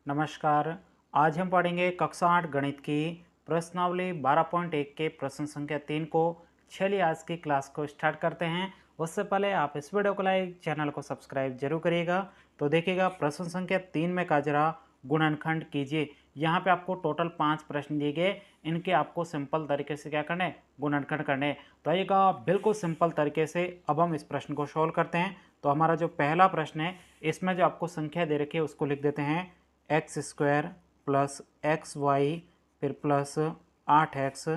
नमस्कार। आज हम पढ़ेंगे कक्षा 8 गणित की प्रश्नावली 12.1 के प्रश्न संख्या 3 को। चलिए आज की क्लास को स्टार्ट करते हैं। उससे पहले आप इस वीडियो को लाइक, चैनल को सब्सक्राइब जरूर करिएगा। तो देखिएगा प्रश्न संख्या 3 में कहा जरा गुणनखंड कीजिए। यहाँ पे आपको टोटल 5 प्रश्न दिए गए, इनके आपको सिंपल तरीके से क्या करना है, गुणनखंड करने हैं। तो आइएगा बिल्कुल सिंपल तरीके से अब हम इस प्रश्न को सॉल्व करते हैं। तो हमारा जो पहला प्रश्न है, इसमें जो आपको संख्या दे रखी है उसको लिख देते हैं x square plus x y फिर प्लस 8x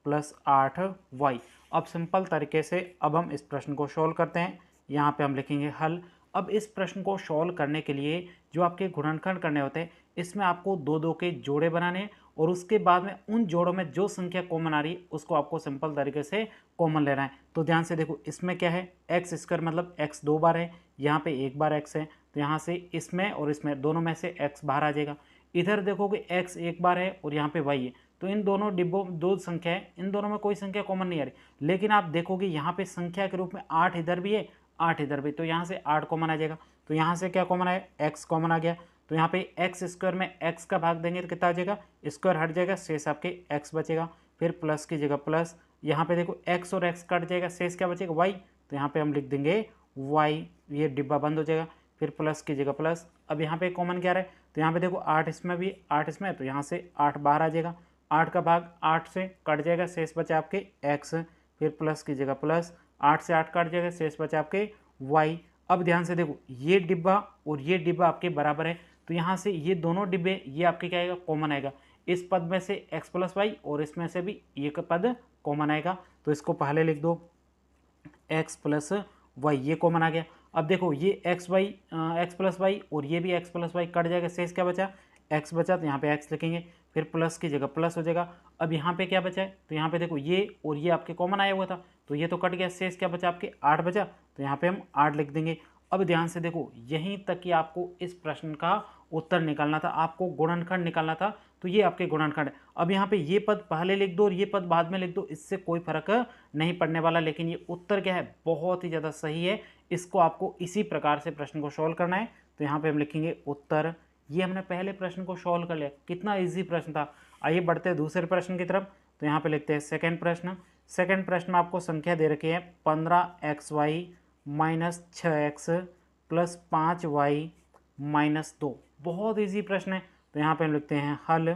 प्लस 8y। अब सिंपल तरीके से अब हम इस प्रश्न को सॉल्व करते हैं। यहाँ पे हम लिखेंगे हल। अब इस प्रश्न को सॉल्व करने के लिए जो आपके गुणनखंड करने होते हैं, इसमें आपको दो दो के जोड़े बनाने हैं और उसके बाद में उन जोड़ों में जो संख्या कॉमन आ रही है उसको आपको सिंपल तरीके से कॉमन लेना है। तो ध्यान से देखो, इसमें क्या है, एक्स स्क्वायर मतलब एक्स दो बार है, यहाँ पे एक बार एक्स है, तो यहाँ से इसमें और इसमें दोनों में से x बाहर आ जाएगा। इधर देखोगे x एक बार है और यहाँ पे y है, तो इन दोनों डिब्बों दो संख्या है, इन दोनों में कोई संख्या कॉमन नहीं आ रही। लेकिन आप देखोगे यहाँ पे संख्या के रूप में 8 इधर भी है, 8 इधर भी, तो यहाँ से 8 कॉमन आ जाएगा। तो यहाँ से क्या कॉमन आया, x कॉमन आ गया। तो यहाँ पे एक्स स्क्वायर में x का भाग देंगे तो कितना आ जाएगा, स्क्वायर हट जाएगा, शेष आपके x बचेगा। फिर प्लस की जगह प्लस, यहाँ पे देखो x और x कट जाएगा, शेष क्या बचेगा, y। तो यहाँ पे हम लिख देंगे y, ये डिब्बा बंद हो जाएगा। फिर प्लस की जगह प्लस। अब यहाँ पे कॉमन क्या रहा है, तो यहाँ पे देखो 8 इसमें भी, 8 इसमें, तो यहाँ से 8 बाहर आ जाएगा। 8 का भाग 8 से कट जाएगा, शेष बचा आपके x। फिर प्लस की जगह प्लस, 8 से 8 कट जाएगा, शेष बचा आपके y। अब ध्यान से देखो, ये डिब्बा और ये डिब्बा आपके बराबर है, तो यहाँ से ये दोनों डिब्बे ये आपके क्या आएगा, कॉमन आएगा। इस पद में से x प्लस वाई और इसमें से भी ये पद कॉमन आएगा, तो इसको पहले लिख दो x प्लस वाई, ये कॉमन आ गया। अब देखो ये एक्स प्लस वाई और ये भी x प्लस वाई कट जाएगा, शेष क्या बचा, x बचा, तो यहाँ पे x लिखेंगे। फिर प्लस की जगह प्लस हो जाएगा। अब यहाँ पे क्या बचा है, तो यहाँ पे देखो ये और ये आपके कॉमन आया हुआ था, तो ये तो कट गया, शेष क्या बचा आपके 8 बचा, तो यहाँ पे हम 8 लिख देंगे। अब ध्यान से देखो, यहीं तक कि आपको इस प्रश्न का उत्तर निकालना था, आपको गुणनखंड निकालना था, तो ये आपके गुणनखंड है। अब यहाँ पे ये पद पहले लिख दो और ये पद बाद में लिख दो, इससे कोई फर्क नहीं पड़ने वाला। लेकिन ये उत्तर क्या है, बहुत ही ज़्यादा सही है। इसको आपको इसी प्रकार से प्रश्न को सॉल्व करना है। तो यहाँ पे हम लिखेंगे उत्तर। ये हमने पहले प्रश्न को सॉल्व कर लिया, कितना इजी प्रश्न था। आइए बढ़ते हैं दूसरे प्रश्न की तरफ। तो यहाँ पे लिखते हैं सेकंड प्रश्न। सेकंड प्रश्न में आपको संख्या दे रखी है 15xy minus 6x plus 5y minus 2। बहुत ईजी प्रश्न है। तो यहाँ पे हम लिखते हैं हल।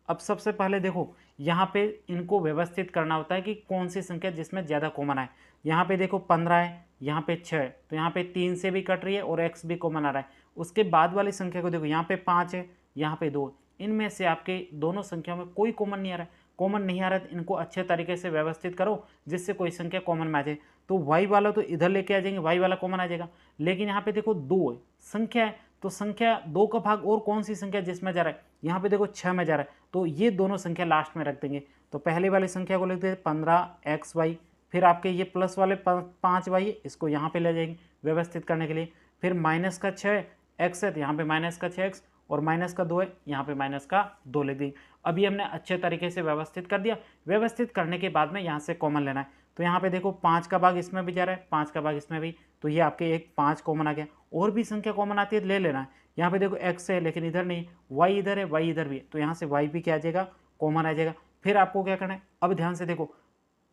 अब सबसे पहले देखो, यहाँ पे इनको व्यवस्थित करना होता है कि कौन सी संख्या जिसमें ज़्यादा कॉमन आए। यहाँ पे देखो 15 है, यहाँ पे 6 है, तो यहाँ पे 3 से भी कट रही है और x भी कॉमन आ रहा है। उसके बाद वाली संख्या को देखो, यहाँ पे 5 है, यहाँ पे 2, इनमें से आपके दोनों संख्याओं में कोई कॉमन नहीं आ रहा है। कॉमन नहीं आ रहा है तो इनको अच्छे तरीके से व्यवस्थित करो जिससे कोई संख्या कॉमन में आ जाए। तो y वाला तो इधर लेके आ जाएंगे, y वाला कॉमन आ जाएगा। लेकिन यहाँ पे देखो 2 है, संख्या है, तो संख्या 2 का भाग और कौन सी संख्या जिसमें जा रहा है, यहाँ पे देखो 6 में जा रहा है, तो ये दोनों संख्या लास्ट में रख देंगे। तो पहले वाली संख्या को लिख देते 15xy, फिर आपके ये प्लस वाले 5y, इसको यहाँ पे ले जाएंगे व्यवस्थित करने के लिए। फिर माइनस का 6x है, तो यहाँ पे माइनस का 6x, और माइनस का 2 है, यहाँ पे माइनस का 2 लिख देंगे। अभी हमने अच्छे तरीके से व्यवस्थित कर दिया। व्यवस्थित करने के बाद में यहाँ से कॉमन लेना है। तो यहाँ पे देखो 5 का भाग इसमें भी जा रहा है, 5 का भाग इसमें भी, तो ये आपके एक 5 कॉमन आ गया। और भी संख्या कॉमन आती है तो ले लेना है। यहाँ पे देखो x है लेकिन इधर नहीं, y इधर है, y इधर भी है, तो यहाँ से y भी क्या आ जाएगा, कॉमन आ जाएगा। फिर आपको क्या करना है, अब ध्यान से देखो,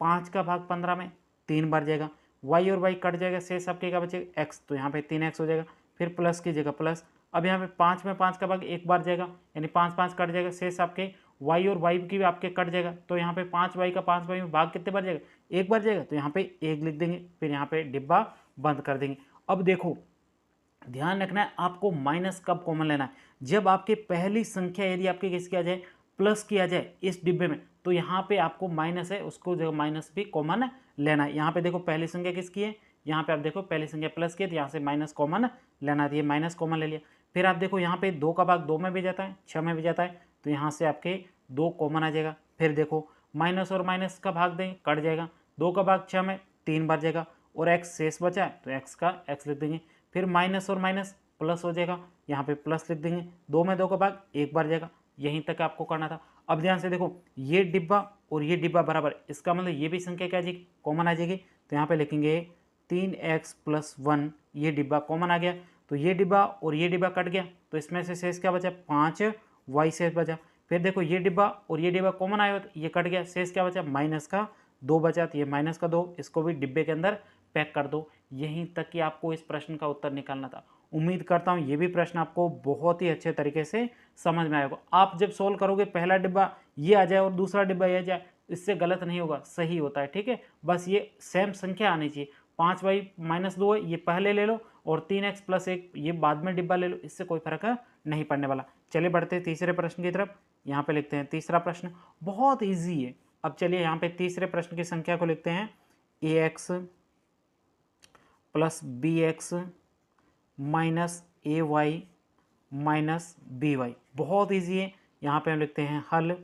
5 का भाग 15 में 3 बार जाएगा, y और y कट जाएगा, शेष आपके क्या बचेगा, x, तो यहाँ पे 3x हो जाएगा। फिर प्लस की जगह प्लस। अब यहाँ पे 5 में 5 का भाग एक बार जाएगा, यानी 5 5 कट जाएगा, शेष आपके y और y की भी आपके कट जाएगा, तो यहाँ पे 5y का 5y में भाग कितने बार जाएगा, एक बार जाएगा, तो यहाँ पे 1 लिख देंगे। फिर यहाँ पे डिब्बा बंद कर देंगे। अब देखो ध्यान रखना है, आपको माइनस कब कॉमन लेना है, जब आपके पहली संख्या यदि आपके किसकी आ जाए, प्लस किया जाए इस डिब्बे में, तो यहाँ पे आपको माइनस है, उसको जो माइनस भी कॉमन लेना है। यहाँ पे देखो पहली संख्या किसकी है, यहाँ पे आप देखो पहली संख्या प्लस की है, तो यहाँ से माइनस कॉमन लेना है, ये माइनस कॉमन ले लिया। फिर आप देखो यहाँ पे 2 का भाग 2 में भी जाता है, 6 में भी जाता है, तो यहाँ से आपके 2 कॉमन आ जाएगा। फिर देखो माइनस और माइनस का भाग देंगे, कट जाएगा, 2 का भाग 6 में 3 बार जाएगा, और x शेष बचा है तो x का x लिख देंगे। फिर माइनस और माइनस प्लस हो जाएगा, यहाँ पे प्लस लिख देंगे, 2 में 2 का भाग एक बार जाएगा, यहीं तक आपको करना था। अब ध्यान से देखो, ये डिब्बा और ये डिब्बा बराबर, इसका मतलब ये भी संख्या क्या आ जाएगी, कॉमन आ जाएगी। तो यहाँ पे लिखेंगे 3x प्लस 1, ये डिब्बा कॉमन आ गया। तो ये डिब्बा और ये डिब्बा कट गया, तो इसमें से शेष क्या बचा, 5y शेष बचा। फिर देखो ये डिब्बा और ये डिब्बा कॉमन आया तो ये कट गया, शेष क्या बचा, -2 बचा, तो ये -2, इसको भी डिब्बे के अंदर पैक कर दो। यहीं तक कि आपको इस प्रश्न का उत्तर निकालना था। उम्मीद करता हूँ ये भी प्रश्न आपको बहुत ही अच्छे तरीके से समझ में आएगा। आप जब सोल्व करोगे पहला डिब्बा ये आ जाए और दूसरा डिब्बा ये आ जाए, इससे गलत नहीं होगा, सही होता है, ठीक है। बस ये सेम संख्या आनी चाहिए। 5y - 2 ये पहले ले लो और 3x + 1 ये बाद में डिब्बा ले लो, इससे कोई फर्क नहीं पड़ने वाला। चलिए बढ़ते हैं तीसरे प्रश्न की तरफ। यहाँ पे लिखते हैं तीसरा प्रश्न, बहुत ईजी है। अब चलिए यहाँ पे तीसरे प्रश्न की संख्या को लिखते हैं ax + bx - ay - by। बहुत ईजी है। यहाँ पे हम लिखते हैं हल।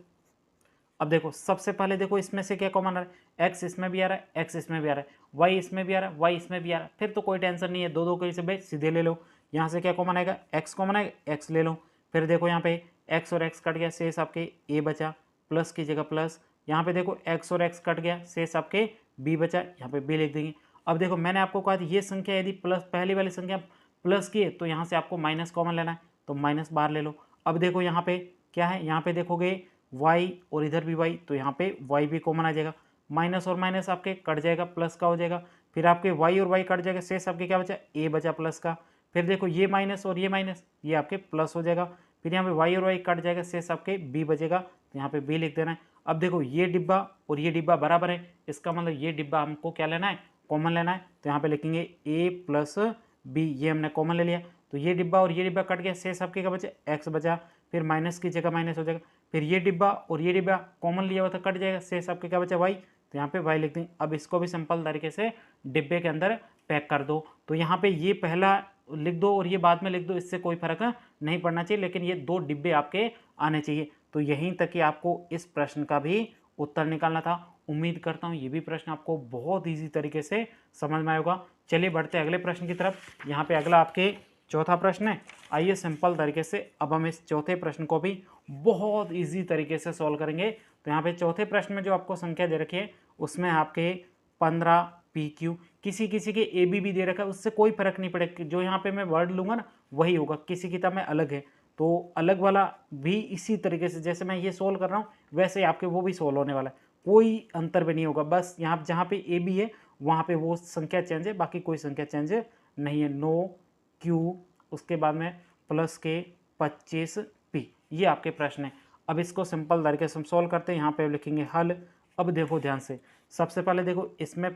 अब देखो सबसे पहले देखो इसमें से क्या कॉमन आ रहा है, x इसमें भी आ रहा है, x इसमें भी आ रहा है, y इसमें भी आ रहा है, y इसमें भी आ रहा है, फिर तो कोई टेंशन नहीं है, दो के से भाई सीधे ले लो। यहाँ से क्या कॉमन आएगा, x कॉमन आएगा, x ले लो। फिर देखो यहाँ पे x और x कट गया, शेष आपके a बचा, प्लस की जगह प्लस। यहाँ पे देखो x और x कट गया, शेष आपके b बचा, यहाँ पे b लिख देंगे। अब देखो मैंने आपको कहा था ये संख्या यदि प्लस पहली वाली संख्या प्लस की है तो यहाँ से आपको माइनस कॉमन लेना है, तो माइनस बाहर ले लो। अब देखो यहाँ पे क्या है, यहाँ पे देखोगे y और इधर भी y, तो यहाँ पे y भी कॉमन आ जाएगा, माइनस और माइनस आपके कट जाएगा, प्लस का हो जाएगा। फिर आपके y और y कट जाएगा, शेष आपके क्या बचा, a बचा प्लस का। फिर देखो ये माइनस और ये माइनस ये आपके प्लस हो जाएगा। फिर यहाँ पे y और y कट जाएगा, शेष आपके b बचेगा, तो यहाँ पे b लिख देना है। अब देखो ये डिब्बा और ये डिब्बा बराबर है, इसका मतलब ये डिब्बा हमको क्या लेना है, कॉमन लेना है। तो यहाँ पे लिखेंगे a + b, ये हमने कॉमन ले लिया। तो ये डिब्बा और ये डिब्बा कट गया, शेष आपके क्या बचा, x बचा। फिर माइनस की जगह माइनस हो जाएगा। फिर ये डिब्बा और ये डिब्बा कॉमन लिया हुआ था, कट जाएगा, शेष आपके क्या बचा, y, तो यहाँ पे y लिख देंगे। अब इसको भी सिंपल तरीके से डिब्बे के अंदर पैक कर दो। तो यहाँ पे ये पहला लिख दो और ये बाद में लिख दो, इससे कोई फर्क नहीं पड़ना चाहिए, लेकिन ये 2 डिब्बे आपके आने चाहिए। तो यहीं तक कि आपको इस प्रश्न का भी उत्तर निकालना था। उम्मीद करता हूँ ये भी प्रश्न आपको बहुत ईजी तरीके से समझ में आएगा। चलिए बढ़ते हैं अगले प्रश्न की तरफ। यहाँ पे अगला आपके चौथा प्रश्न है। आइए सिंपल तरीके से अब हम इस चौथे प्रश्न को भी बहुत इजी तरीके से सॉल्व करेंगे। तो यहाँ पे चौथे प्रश्न में जो आपको संख्या दे रखी है उसमें आपके 15pq, किसी किसी के ए बी दे रखा है, उससे कोई फर्क नहीं पड़ेगा। जो यहाँ पे मैं वर्ड लूँगा ना वही होगा, किसी किताब में अलग है तो अलग वाला भी इसी तरीके से जैसे मैं ये सोल्व कर रहा हूँ वैसे ही आपके वो भी सोल्व होने वाला है, कोई अंतर भी नहीं होगा। बस यहाँ जहाँ पे ए बी है वहाँ पे वो संख्या चेंज है, बाकी कोई संख्या चेंज नहीं है। नो क्यू, उसके बाद में प्लस के 25p, ये आपके प्रश्न है। अब इसको सिंपल तरीके से हम सोल्व करते हैं। यहाँ पे लिखेंगे हल। अब देखो ध्यान से, सबसे पहले देखो इसमें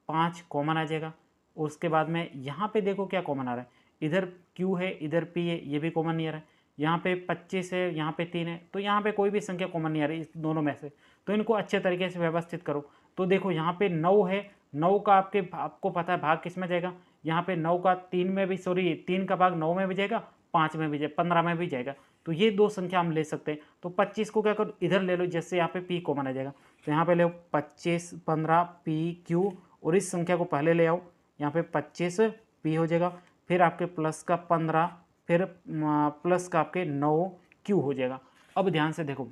5 कॉमन आ जाएगा, और उसके बाद में यहाँ पे देखो क्या कॉमन आ रहा है, इधर q है इधर p है, ये भी कॉमन नहीं आ रहा है। यहाँ पे 25 है, यहाँ पे 3 है, तो यहाँ पे कोई भी संख्या कॉमन नहीं आ रही इस दोनों में से। तो इनको अच्छे तरीके से व्यवस्थित करो। तो देखो यहाँ पे 9 है, 9 का आपको पता है भाग किस में जाएगा, यहाँ पे 9 का 3 में भी, सॉरी 3 का भाग 9 में भी जाएगा, 5 में भी जाएगा, 15 में भी जाएगा। तो ये 2 संख्या हम ले सकते हैं। तो 25 को क्या करो, इधर ले लो, जैसे यहाँ पे p कॉमन आ जाएगा। तो यहाँ पे ले 25 15pq, और इस संख्या को पहले ले आओ, यहाँ पे 25p हो जाएगा। फिर आपके प्लस का 15, फिर प्लस का आपके 9q हो जाएगा। अब ध्यान से देखो,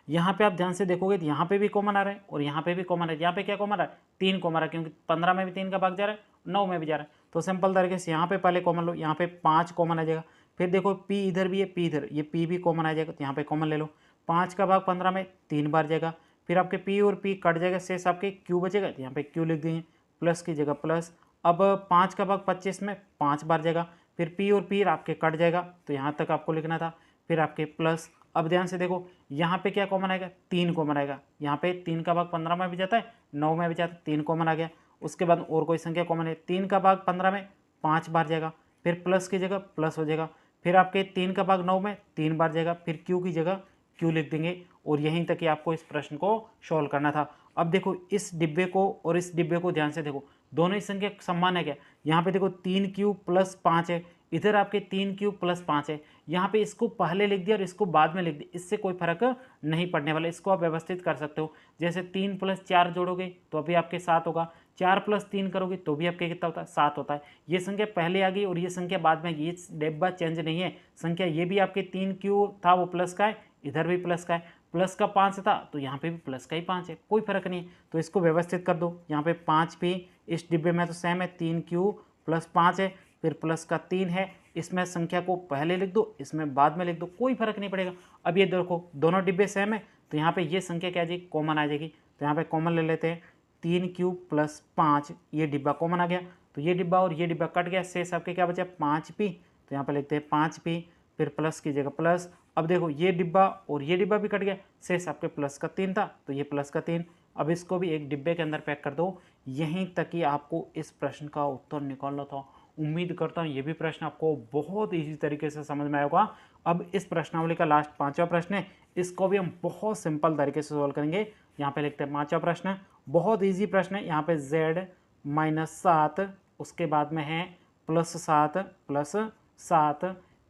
यहाँ पे आप ध्यान से देखोगे तो यहाँ पे भी कॉमन आ रहा है और यहाँ पे भी कॉमन है। यहाँ पे क्या कॉमन आ रहा है, 3 कॉमन आ रहा है, क्योंकि 15 में भी 3 का भाग जा रहा है, 9 में भी जा रहा है। तो सिंपल तरीके से यहाँ पे पहले कॉमन लो, यहाँ पे 5 कॉमन आ जाएगा। फिर देखो p इधर भी है, p इधर, ये p भी कॉमन आ जाएगा, तो यहाँ पे कॉमन ले लो। 5 का भाग 15 में 3 बार जाएगा। फिर आपके p और p कट जाएगा, शेष आपके q बचेगा, तो यहाँ पे q लिख देंगे, प्लस की जगह प्लस। अब 5 का भाग 25 में 5 बार जाएगा। फिर p और p आपके कट जाएगा, तो यहाँ तक आपको लिखना था। फिर आपके प्लस। अब ध्यान से देखो, यहाँ पे क्या कॉमन आएगा, 3 कॉमन आएगा। यहाँ पे 3 का भाग 15 में भी जाता है, 9 में भी जाता है, 3 कॉमन आ गया। उसके बाद और कोई संख्या कॉमन है, 3 का भाग 15 में 5 बार जाएगा। फिर प्लस की जगह प्लस हो जाएगा। फिर आपके 3 का भाग 9 में 3 बार जाएगा। फिर क्यू की जगह क्यू लिख देंगे। और यहीं तक कि आपको इस प्रश्न को सॉल्व करना था। अब देखो इस डिब्बे को और इस डिब्बे को ध्यान से देखो, दोनों ही संख्या समान है क्या। यहाँ पे देखो 3q + 5 है, इधर आपके 3q + 5 है। यहाँ पे इसको पहले लिख दिया और इसको बाद में लिख दिया, इससे कोई फर्क नहीं पड़ने वाला। इसको आप व्यवस्थित कर सकते हो, जैसे 3 + 4 जोड़ोगे तो अभी आपके 7 होगा, 4 + 3 करोगे तो भी आपके कितना होता है, 7 होता है। ये संख्या पहले आ गई और ये संख्या बाद में, ये डिब्बा चेंज नहीं है संख्या। ये भी आपके 3q था वो प्लस का है, इधर भी प्लस का है, प्लस का 5 था तो यहाँ पे भी प्लस का ही 5 है, कोई फर्क नहीं है। तो इसको व्यवस्थित कर दो। यहाँ पे 5p इस डिब्बे में तो सेम है, 3q + 5 है। फिर प्लस का 3 है, इसमें संख्या को पहले लिख दो, इसमें बाद में लिख दो, कोई फर्क नहीं पड़ेगा। अब ये देखो दोनों डिब्बे सेम है, तो यहाँ पे ये संख्या क्या आ जाएगी, कॉमन आ जाएगी। तो यहाँ पे कॉमन ले लेते हैं, 3 क्यूब प्लस 5, ये डिब्बा कॉमन आ गया, तो ये डिब्बा और ये डिब्बा कट गया, शेष आपके क्या बचा 5p, तो यहाँ पे लिखते हैं 5p, फिर प्लस की जगह प्लस। अब देखो ये डिब्बा और ये डिब्बा भी कट गया, शेष आपके प्लस का 3 था, तो ये प्लस का 3। अब इसको भी एक डिब्बे के अंदर पैक कर दो। यहीं तक ही आपको इस प्रश्न का उत्तर निकालना था। उम्मीद करता हूँ ये भी प्रश्न आपको बहुत ईजी तरीके से समझ में आएगा। अब इस प्रश्नावली का लास्ट 5वां प्रश्न है, इसको भी हम बहुत सिंपल तरीके से सोल्व करेंगे। यहाँ पे लिखते हैं 5वां प्रश्न, बहुत ईजी प्रश्न है। यहाँ पे z माइनस 7, उसके बाद में है +7 प्लस 7,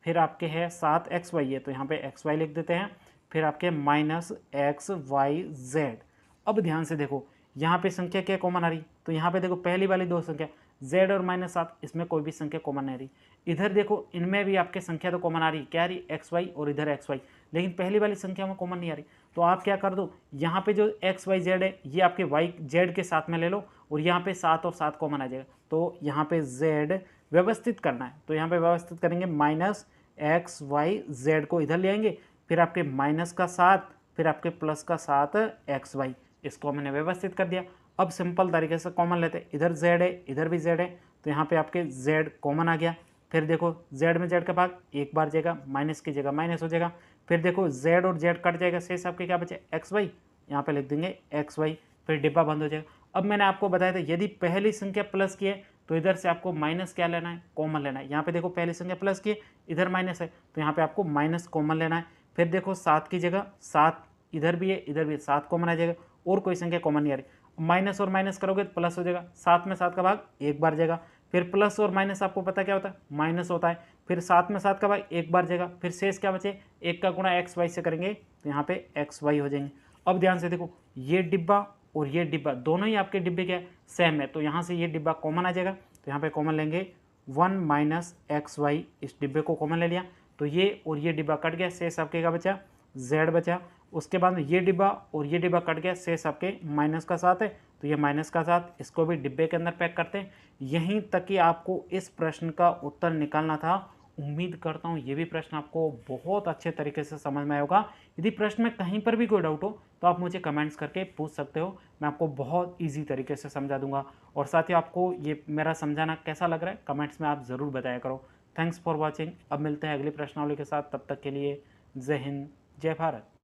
फिर आपके है 7xy है, तो यहाँ पे xy लिख देते हैं, फिर आपके माइनस xyz। अब ध्यान से देखो यहाँ पे संख्या क्या कॉमन आ रही, तो यहाँ पे देखो पहली वाली दो संख्या z और -7, इसमें कोई भी संख्या कॉमन नहीं आ रही। इधर देखो इनमें भी आपके संख्या तो कॉमन आ रही, क्या आ रही xy और इधर xy, लेकिन पहली वाली संख्या में कॉमन नहीं आ रही। तो आप क्या कर दो, यहाँ पे जो xyz है ये आपके yz के साथ में ले लो, और यहाँ पे 7 और 7 कॉमन आ जाएगा, तो यहाँ पे z व्यवस्थित करना है, तो यहाँ पे व्यवस्थित करेंगे, माइनस xyz को इधर ले आएंगे, फिर आपके माइनस का 7, फिर आपके प्लस का 7xy, इसको मैंने व्यवस्थित कर दिया। अब सिंपल तरीके से कॉमन लेते हैं, इधर z है इधर भी z है, तो यहाँ पे आपके z कॉमन आ गया। फिर देखो z में z का भाग एक बार जाएगा, माइनस की जगह माइनस हो जाएगा, फिर देखो z और z कट जाएगा, शेष आपके क्या बचे xy, यहाँ पे लिख देंगे xy, फिर डिब्बा बंद हो जाएगा। अब मैंने आपको बताया था यदि पहली संख्या प्लस की है तो इधर से आपको माइनस क्या लेना है, कॉमन लेना है। यहाँ पे देखो पहली संख्या प्लस की है, इधर माइनस है, तो यहाँ पे आपको माइनस कॉमन लेना है। फिर देखो 7 की जगह 7 इधर भी है इधर भी है, 7 कॉमन आ जाएगा, और कोई संख्या कॉमन नहीं आ रही। माइनस और माइनस करोगे तो प्लस हो जाएगा, 7 में 7 का भाग एक बार जाएगा, फिर प्लस और माइनस आपको पता क्या होता है, माइनस होता है, फिर 7 में 7 का भाग एक बार जाएगा, फिर शेष क्या बचे, एक का गुणा xy से करेंगे तो यहाँ पे xy हो जाएंगे। अब ध्यान से देखो ये डिब्बा और ये डिब्बा दोनों ही आपके डिब्बे क्या सेम है, तो यहाँ से ये डिब्बा कॉमन आ जाएगा, तो यहाँ पे कॉमन लेंगे 1 माइनस xy, इस डिब्बे को कॉमन ले लिया, तो ये और ये डिब्बा कट गया, शेष आपके क्या बचा z बचा। उसके बाद में ये डिब्बा और ये डिब्बा कट गया, शेष आपके माइनस का 7 है, तो ये माइनस का 7, इसको भी डिब्बे के अंदर पैक करते हैं। यहीं तक कि आपको इस प्रश्न का उत्तर निकालना था। उम्मीद करता हूँ ये भी प्रश्न आपको बहुत अच्छे तरीके से समझ में आएगा। यदि प्रश्न में कहीं पर भी कोई डाउट हो तो आप मुझे कमेंट्स करके पूछ सकते हो, मैं आपको बहुत ईजी तरीके से समझा दूंगा। और साथ ही आपको ये मेरा समझाना कैसा लग रहा है कमेंट्स में आप ज़रूर बताया करो। Thanks for watching. अब मिलते हैं अगली प्रश्नावली के साथ, तब तक के लिए जय हिंद जय भारत।